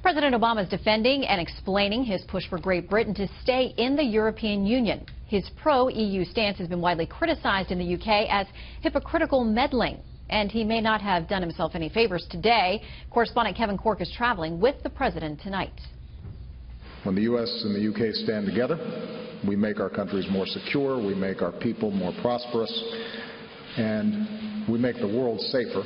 President Obama is defending and explaining his push for Great Britain to stay in the European Union. His pro-EU stance has been widely criticized in the UK as hypocritical meddling. And he may not have done himself any favors today. Correspondent Kevin Corke is traveling with the president tonight. When the U.S. and the UK stand together, we make our countries more secure, we make our people more prosperous, and we make the world safer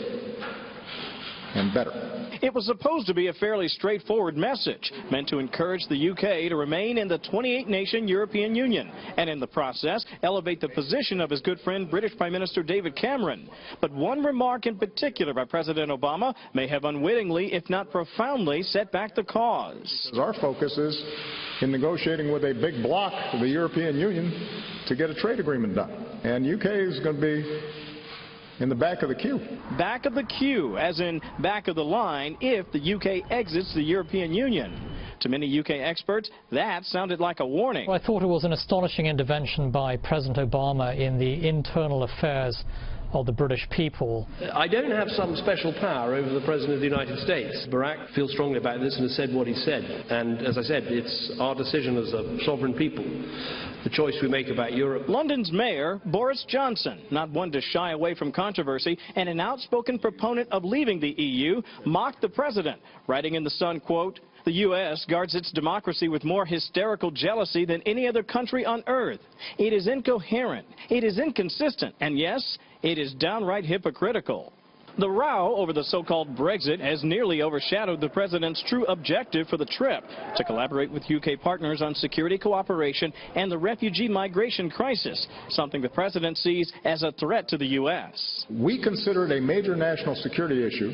and better. It was supposed to be a fairly straightforward message, meant to encourage the UK to remain in the 28-nation European Union, and in the process, elevate the position of his good friend British Prime Minister David Cameron. But one remark in particular by President Obama may have unwittingly, if not profoundly, set back the cause. Our focus is in negotiating with a big bloc of the European Union to get a trade agreement done. And UK is going to be in the back of the queue. Back of the queue, as in back of the line, if the UK exits the European Union. To many UK experts, that sounded like a warning. Well, I thought it was an astonishing intervention by President Obama in the internal affairs of the British people. I don't have some special power over the President of the United States. Barack feels strongly about this and has said what he said. And as I said, it's our decision as a sovereign people, the choice we make about Europe. London's Mayor, Boris Johnson, not one to shy away from controversy, and an outspoken proponent of leaving the EU, mocked the president, writing in The Sun, quote, "The U.S. guards its democracy with more hysterical jealousy than any other country on earth. It is incoherent, it is inconsistent, and yes, it is downright hypocritical." The row over the so-called Brexit has nearly overshadowed the president's true objective for the trip, to collaborate with UK partners on security cooperation and the refugee migration crisis, something the president sees as a threat to the U.S. We consider it a major national security issue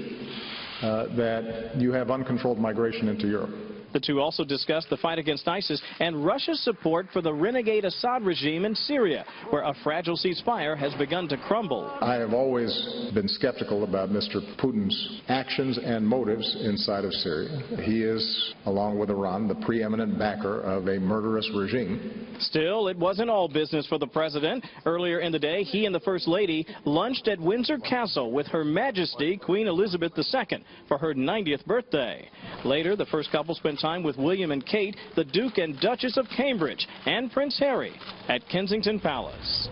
that you have uncontrolled migration into Europe. The two also discussed the fight against ISIS and Russia's support for the renegade Assad regime in Syria, where a fragile ceasefire has begun to crumble. I have always been skeptical about Mr. Putin's actions and motives inside of Syria. He is, along with Iran, the preeminent backer of a murderous regime. Still, it wasn't all business for the president. Earlier in the day, he and the First Lady lunched at Windsor Castle with Her Majesty Queen Elizabeth II for her 90th birthday. Later, the first couple spent time with William and Kate, the Duke and Duchess of Cambridge, and Prince Harry at Kensington Palace.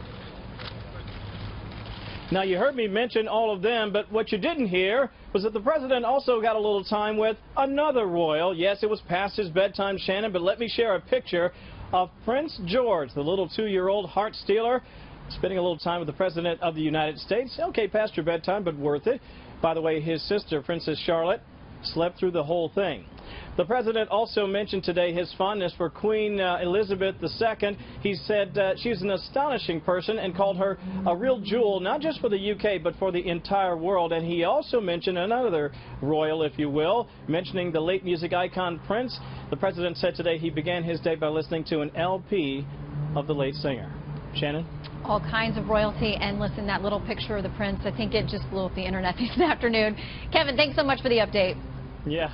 Now, you heard me mention all of them, but what you didn't hear was that the president also got a little time with another royal. Yes, it was past his bedtime, Shannon, but let me share a picture of Prince George, the little 2-year-old heart stealer, spending a little time with the President of the United States. Okay, past your bedtime, but worth it. By the way, his sister, Princess Charlotte, slept through the whole thing. The president also mentioned today his fondness for Queen Elizabeth II. He said she's an astonishing person and called her a real jewel, not just for the UK, but for the entire world. And he also mentioned another royal, if you will, mentioning the late music icon Prince. The president said today he began his day by listening to an LP of the late singer. Shannon? All kinds of royalty, and listen, that little picture of the prince, I think it just blew up the internet this afternoon. Kevin, thanks so much for the update. Yeah.